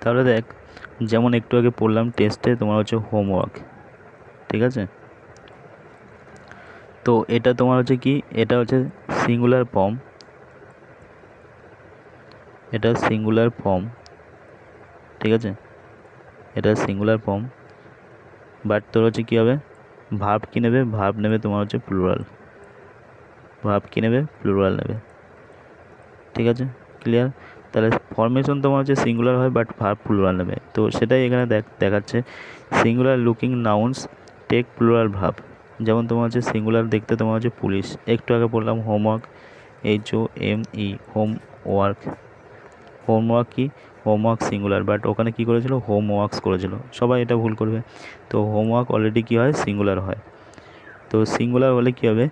তাহলে দেখ, যেমন একটু আগে পড়লাম টেস্টে তোমার হচ্ছে হোমওয়ার্ক, ঠিক আছে। তো এটা তোমার হচ্ছে কি, এটা হচ্ছে সিঙ্গুলার ফর্ম, এটা সিঙ্গুলার ফর্ম, ঠিক আছে, এটা সিঙ্গুলার ফর্ম। বাট তোর হচ্ছে কী হবে, ভার্ব কী নেবে, ভার্ব নেবে তোমার হচ্ছে প্লুরাল, ভার্ব কী নেবে, প্লুরাল নেবে, ঠিক আছে, ক্লিয়ার। তাহলে ফরমেশন তোমার হচ্ছে সিঙ্গুলার হয় বাট ভার্ব প্লুরাল নেবে। তো সেটাই এখানে দেখাচ্ছে, singular looking nouns take plural verb. যেমন তোমার হচ্ছে সিঙ্গুলার দেখতে তোমার হচ্ছে পুলিশ, একটু আগে বললাম হোমওয়ার্ক, HOME, হোমওয়ার্ক, হোমওয়ার্ক কি, হোমওয়ার্ক সিঙ্গুলার, বাট ওখানে কী করেছিল, হোমওয়ার্কস করেছিল, সবাই এটা ভুল করবে। তো হোমওয়ার্ক অলরেডি কী হয়, সিঙ্গুলার হয়। তো সিঙ্গুলার হলে কী হবে,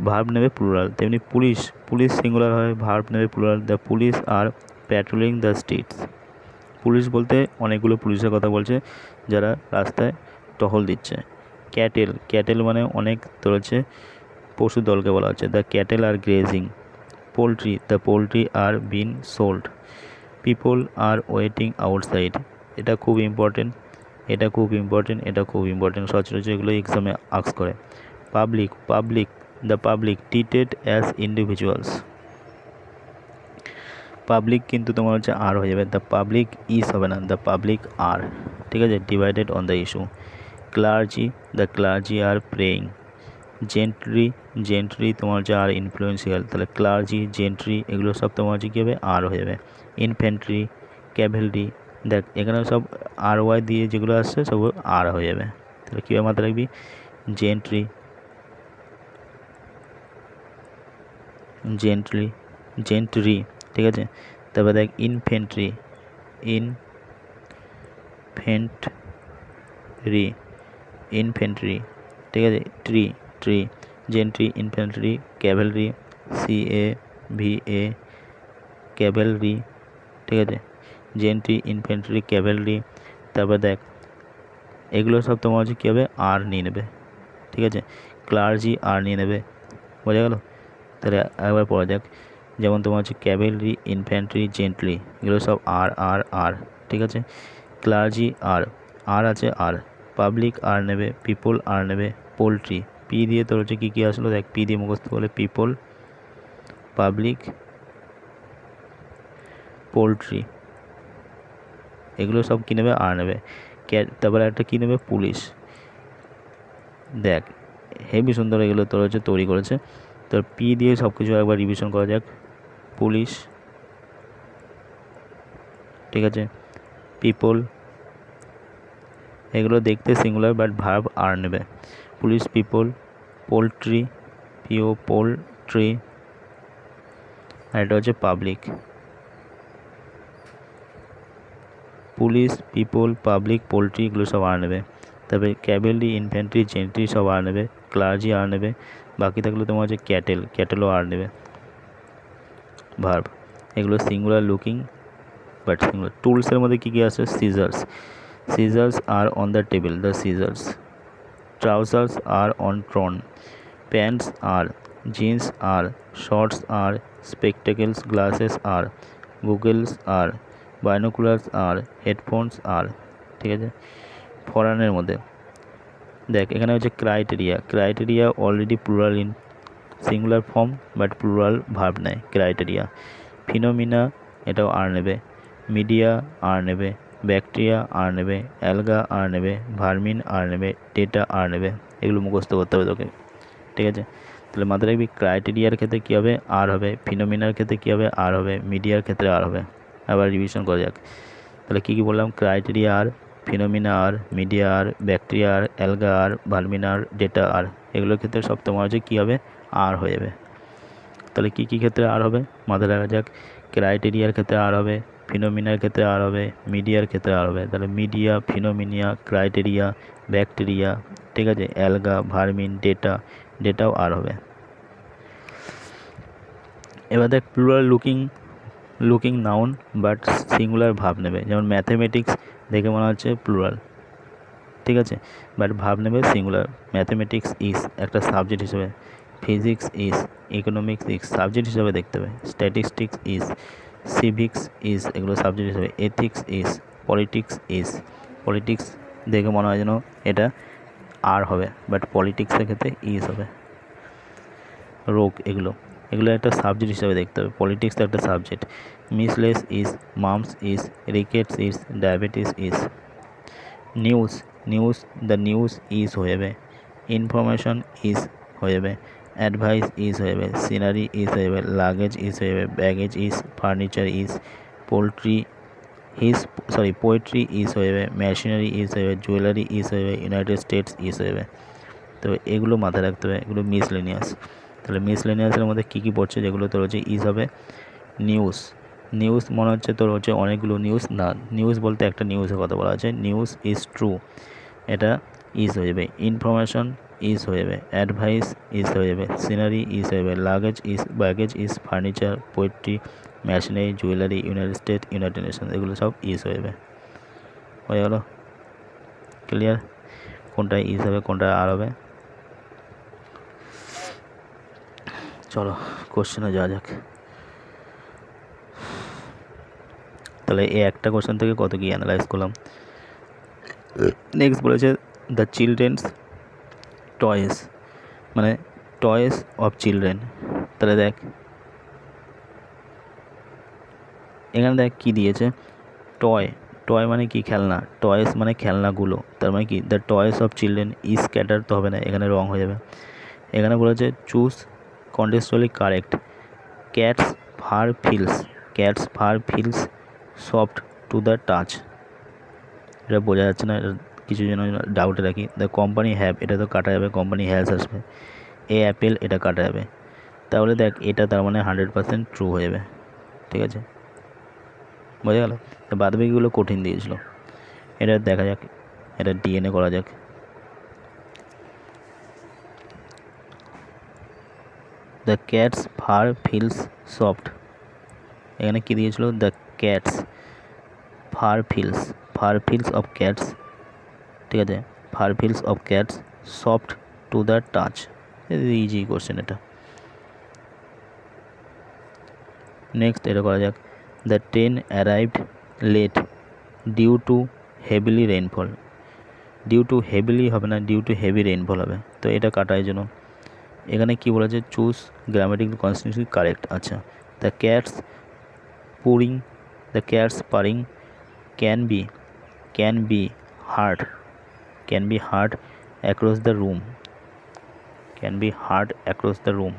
ভার্ব নেবে প্লুরাল। তেমনি পুলিশ, পুলিশ সিঙ্গুলার হয়, ভার্ব নেবে plural. The police are patrolling the streets. Police বলতে অনেকগুলো পুলিশের কথা বলছে যারা রাস্তায় টহল দিচ্ছে। ক্যাটেল, ক্যাটেল মানে অনেক তোর হচ্ছে পশু দলকে বলা হচ্ছে। The cattle are grazing. Poultry, the poultry are been sold. People are waiting outside. এটা খুব ইম্পর্টেন্ট, এটা খুব ইম্পর্টেন্ট, এটা খুব ইম্পর্টেন্ট, সচরাচর এগুলো এক্সামে আস্ক করে। Public, public, the public treated as individuals. Public কিন্তু তোমার হচ্ছে আর হয়ে যাবে, দ্য পাবলিক ইজ হবে না, দ্য পাবলিক আর, ঠিক আছে, divided on the issue. Clergy, the clergy are praying. Gentry, gentry তোমার হচ্ছে আর ইনফ্লুয়েন্সিয়াল, তাহলে ক্লার্জি, জেন্ট্রি এগুলো সব তোমার হচ্ছে কী হবে, আর হয়ে যাবে। ইনফ্যান্ট্রি, ক্যাভেলরি, দেখ এখানে সব আর ওয়াই দিয়ে যেগুলো আসছে সব আর হয়ে যাবে। তাহলে কীভাবে মাথায় রাখবি, জেন্ট্রি, জেন্ট্রি, জেন্ট্রি, ঠিক আছে। তারপর দেখ ইনফেন্ট্রি, ইনফেন্ট্রি, ইনফেন্ট্রি, ঠিক আছে। Tree, tree, gentry, infantry, cavalry, CAVA, cavalry, ঠিক আছে, জেন্ট্রি, ইনফেন্ট্রি, ক্যাভেলরি। তারপর দেখ এগুলো সব তোমার হচ্ছে কী হবে, আর নিয়ে নেবে, ঠিক আছে। ক্লার্জি আর নিয়ে নেবে, বোঝা গেল। তাহলে একবার পড়া যাক, যেমন তোমার হচ্ছে ক্যাভেলরি, ইনফ্যান্ট্রি, জেন্টলি এগুলো সব আর আর আর, ঠিক আছে। ক্লার্জি আর আছে আর, পাবলিক আর নেবে, পিপল আর নেবে, পোলট্রি পি দিয়ে তোর হচ্ছে কী কী আসলো দেখ, পি দিয়ে মুখস্থ করলে পিপল, পাবলিক, পোলট্রি এগুলো সব কী নেবে, আর নেবে। তারপরে একটা কী নেবে, পুলিশ। দেখ হেভি সুন্দর এগুলো তোর হচ্ছে তৈরি করেছে। তোর পি দিয়ে সব কিছু একবার রিভিশন করা যাক। পুলিশ, ঠিক আছে, পিপল এগুলো দেখতে সিঙ্গুলার বাট ভার্ব আর নেবে। পুলিশ, পিপল, পোলট্রি, পোলট্রি, আর এটা হচ্ছে public. Police, people, public, poultry এগুলো সব আর নেবে। তারপরে ক্যাভেলরি, ইনফ্যান্ট্রি, জেন্ট্রি সব আর নেবে। ক্লার্জি আর নেবে। বাকি থাকলে তোমার হচ্ছে ক্যাটেল, ক্যাটেলও আর নেবে। ভার্ব এগুলো সিঙ্গুলার লুকিং বাট সিঙ্গুলার। টুলসের মধ্যে কী কী আছে, scissors, scissors are on the table, the scissors. Trousers are on ট্রন। Pants are, jeans are, shorts are, spectacles glasses are, goggles are, binoculars are, headphones are, ঠিক আছে। ফরেনের মধ্যে দেখ এখানে হচ্ছে criteria, criteria already plural in singular form but plural verb নেয়, criteria. Phenomena এটাও আর নেবে। মিডিয়া আর নেবে। ব্যাকটেরিয়া আর নেবে। অ্যালগা আর নেবে। ভার্মিন আর নেবে। ডেটা আর নেবে। এগুলো মুখস্থ করতে হবে তোকে, ঠিক আছে। তাহলে মাথায় রাখবি ক্রাইটেরিয়ার ক্ষেত্রে কী হবে, আর হবে। ফিনোমিনার ক্ষেত্রে কী হবে, আর হবে। মিডিয়ার ক্ষেত্রে আর হবে। আবার রিভিশন করা যাক, তাহলে কী কী বললাম, ক্রাইটেরিয়া আর, ফিনোমিনা আর, মিডিয়া আর, ব্যাকটেরিয়া আর, অ্যালগা আর, ভার্মিন আর, ডেটা আর, এগুলোর ক্ষেত্রে সব তোমার হচ্ছে কী হবে, আর হয়ে যাবে। তাহলে কী কী ক্ষেত্রে আর হবে মাথায় রাখা যাক, ক্রাইটেরিয়ার ক্ষেত্রে আর হবে, ফিনোমিনার ক্ষেত্রে আর হবে, মিডিয়ার ক্ষেত্রে আর হবে। তাহলে মিডিয়া, ফিনোমিনিয়া, ক্রাইটেরিয়া, ব্যাকটেরিয়া, ঠিক আছে, অ্যালগা, ভার্মিন, ডেটা, ডেটাও আর হবে। এবার দেখ plural looking noun but singular ভাব নেবে, যেমন ম্যাথমেটিক্স দেখে মনে হচ্ছে প্লুরাল, ঠিক আছে, বাট ভাব নেবে সিঙ্গুলার। ম্যাথমেটিক্স ইজ একটা সাবজেক্ট হিসেবে, physics is, economics is subject হিসেবে দেখতে হবে, স্ট্যাটিস্টিক্স ইজ, সিভিক্স ইজ এগুলো সাবজেক্ট হিসেবে, ethics is, politics is, politics দেখে মনে হয় যেন এটা আর হবে, বাট পলিটিক্সের ক্ষেত্রে ইজ হবে। রোগ এগুলো একটা সাবজেক্ট হিসাবে দেখতে হবে, পলিটিক্স একটা subject. Measles is, mumps is, rickets is, diabetes is. News, the news is হয়ে যাবে, ইনফরমেশন ইজ হয়ে যাবে, অ্যাডভাইস ইজ হয়ে যাবে, সিনারি ইজ হয়ে যাবে, লাগেজ ইজ হয়ে যাবে, baggage is, furniture is, poetry is হয়ে যাবে, মেশিনারি ইজ হয়ে যাবে, জুয়েলারি ইজ হয়ে যাবে, ইউনাইটেড স্টেটস ইজ হয়ে যাবে। তো এগুলো মাথায় রাখতে হবে, এগুলো মিসলেনিয়াস। তাহলে মিসলেনিয়াসের মধ্যে কী কী পড়ছে, যেগুলো তোর হচ্ছে ইজ হবে। নিউজ মনে হচ্ছে তোর হচ্ছে অনেকগুলো নিউজ, না, নিউজ বলতে একটা নিউজের কথা বলা আছে, নিউজ ইজ ট্রু, এটা ইজ হয়ে যাবে। ইনফরমেশন ইজ হয়ে যাবে, অ্যাডভাইস ইজ হয়ে যাবে, সিনারি ইজ হয়ে যাবে, luggage is, baggage is, furniture, poetry, machinery, jewellery, United state, United nation, এগুলো সব ইজ হয়ে যাবে। হয়ে গেল ক্লিয়ার, কোনটা ইজ হবে কোনটা আর হবে। চলো কোশ্চেনে যাওয়া যাক। তাহলে এই একটা কোশ্চেন থেকে কত কি অ্যানালাইজ করলাম। নেক্সট বলেছে দ্য চিলড্রেন্স টয়েস, মানে টয়েস অফ চিলড্রেন। তাহলে দেখ এখানে দেখ কী দিয়েছে, টয় মানে কি, খেলনা, টয়েস মানে খেলনাগুলো, তার মানে কি the toys of children is ক্যাটার তো হবে না, এখানে রং হয়ে যাবে। এখানে বলেছে choose contextually correct, cats fur feels soft to the touch, এটা বোঝা যাচ্ছে না, কিছু জন ডাউটে রাখি। দ্য কোম্পানি হ্যাভ, এটা তো কাটা যাবে, কোম্পানি হ্যাজ আসবে। এ অ্যাপেল, এটা কাটা যাবে। তাহলে দেখ এটা তার মানে 100% ট্রু হয়ে যাবে, ঠিক আছে, বোঝা গেল। তো বাদবাকিগুলো কঠিন দিয়েছিল, এটা দেখা যাক, এটা ডিএনএ করা যাক। The cat's fur feels soft, এখানে কী দিয়েছিল, the cat's fur feels of cats, ঠিক আছে, fur feels of cats soft to the touch, easy question এটা। নেক্সট এটা করা যাক, the train arrived late due to heavily rainfall, due to heavily হবে না, ডিউ টু হেভি রেইনফল হবে, তো এটা কাটার জন্য এখানে কি বলেছে, চুজ গ্রামাটিক্যাল কনস্টিটিউশন কারেক্ট। আচ্ছা, the cats purring can be heard across the room,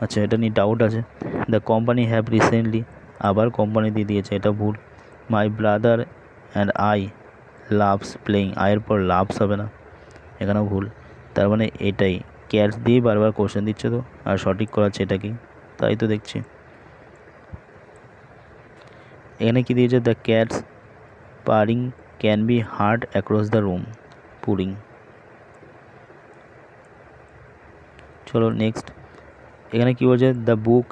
আচ্ছা এটা নিয়ে ডাউট আছে। দ্য কোম্পানি হ্যাভ রিসেন্টলি, আবার কোম্পানি দিয়ে দিয়েছে, এটা ভুল। My brother and I loves playing, আয়ের পর লাভস হবে না, এখানেও ভুল। তার মানে এটাই, ক্যাটস দিয়ে বারবার কোশ্চেন দিচ্ছে তো, আর সঠিক করাচ্ছে এটা কি, তাই তো দেখছি। এখানে কি দিয়েছে, the cats purring can be heard across the room, purring. চলো নেক্সট, এখানে কী বলছে, the book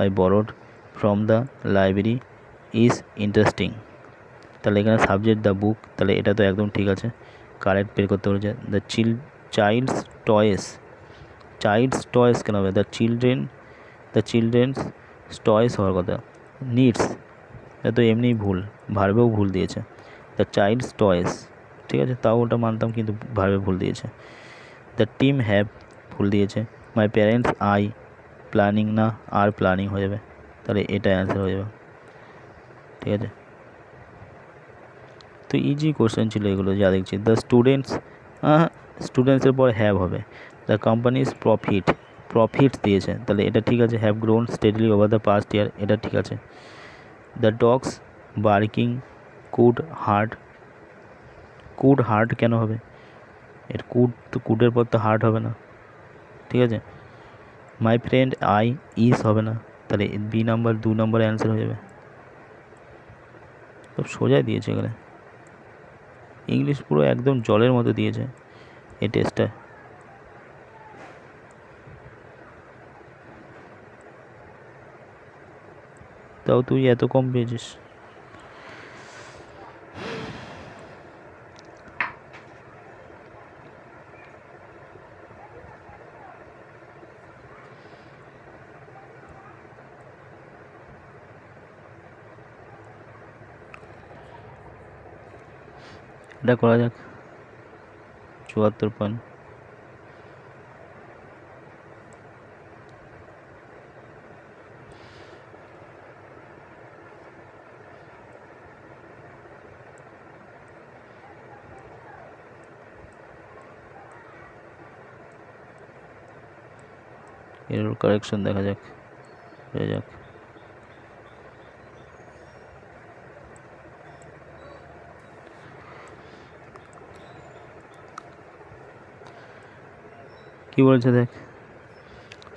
I borrowed from the library is interesting, তাহলে এখানে সাবজেক্ট দ্য বুক, তাহলে এটা তো একদম ঠিক আছে, কারেক্ট বের করতে বলেছে। দ্য চাইল্ডস টয়েস কেন হবে, দ্য চিলড্রেন্স টয়েস হওয়ার কথা, নিডস, এটা তো এমনিই ভুল, ভার্বেও ভুল দিয়েছে। দ্য চাইল্ডস টয়েস, ঠিক আছে, তাও ওটা মানতাম, কিন্তু ভার্বে ভুল দিয়েছে। দ্য টিম হ্যাভ ভুল দিয়েছে। মাই প্যারেন্টস আই প্ল্যানিং, না আর প্ল্যানিং হয়ে যাবে, তাহলে এটা অ্যান্সার হয়ে যাবে, ঠিক আছে। তো ইজি কোশ্চেন ছিল এগুলো যা দেখছি। দ্য স্টুডেন্টসের পর হ্যাভ হবে। দ্য কোম্পানিজ প্রফিটস দিয়েছে, তাহলে এটা ঠিক আছে। Have grown steadily over the past year, এটা ঠিক আছে। The dogs barking could hurt কেন হবে, এর কুডের পর তো হার্ট হবে না, ঠিক আছে। মাই ফ্রেন্ড আই ইজ হবে না, তাহলে বি নাম্বার 2 নম্বরে অ্যান্সার হয়ে যাবে। সব সোজাই দিয়েছে এখানে, ইংলিশ পুরো একদম জলের মতো দিয়েছে এই টেস্টটা। তাও তুই এত কম পেয়েছিস। এটা করা যাক। 74 পয়েন্ট। এর কারেকশন দেখা যাক, হয়ে যাক। কি বলছে দেখ,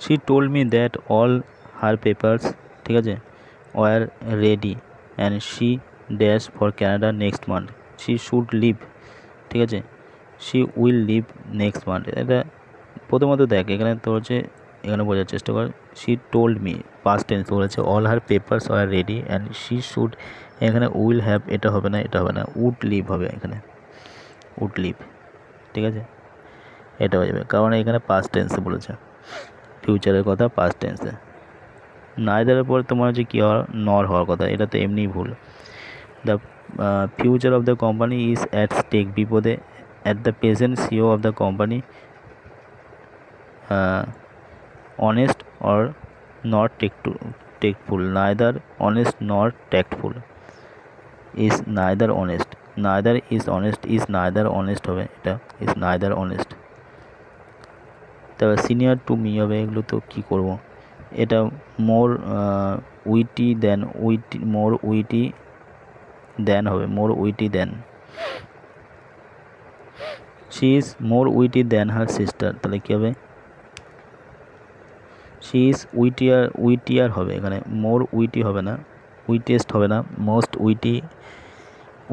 she told me that all her papers, ঠিক আছে, were ready and she dashed for Canada next month. She should leave, ঠিক আছে, she will leave next month। এটা প্রথমত দেখ এখানে তো হচ্ছে, এখানে বোঝার চেষ্টা কর। she told me past tense বলেছে, all her papers were ready and she should, এখানে will have এটা হবে না, এটা হবে না, would leave হবে, এখানে would leave, ঠিক আছে, এটা হয়ে যাবে, কারণ এখানে পাস্ট টেন্সে বলেছে, ফিউচারের কথা পাস্ট টেন্সে। নাইদারের পরে তোমার হচ্ছে কী হওয়ার, নর হওয়ার কথা, এটা তো এমনিই ভুল। The future of the company is at stake, বিপদে। At the present CEO of the company honest or not tactful, neither honest not tactful, is neither honest, neither is honest, is neither honest হবে, এটা is neither honest. তারপর senior to me হবে, এগুলো তো কী করবো, এটা more witty than, witty more witty than হবে, more witty than. She is more witty than her sister, তাহলে কী হবে, শি ইজ উইটিয়ার, উইটিয়ার হবে, এখানে মোর উইটি হবে না, উইটেস্ট হবে না, মোস্ট উইটি,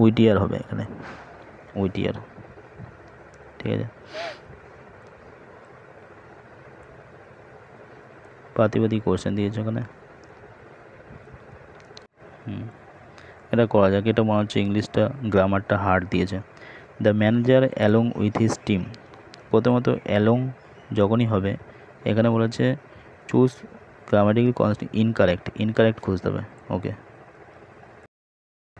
উইটিয়ার হবে এখানে, উইটিয়ার, ঠিক আছে। প্রাতিপদিক কোশ্চেন দিয়েছে ওখানে, এটা করা যাক। এটা মনে হচ্ছে ইংলিশটা গ্রামারটা হার্ড দিয়েছে। The manager along with his team, প্রথমত অ্যালং যখনই হবে, এখানে বলেছে choose grammatical constant, incorrect, incorrect খুঁজতে হবে, ওকে।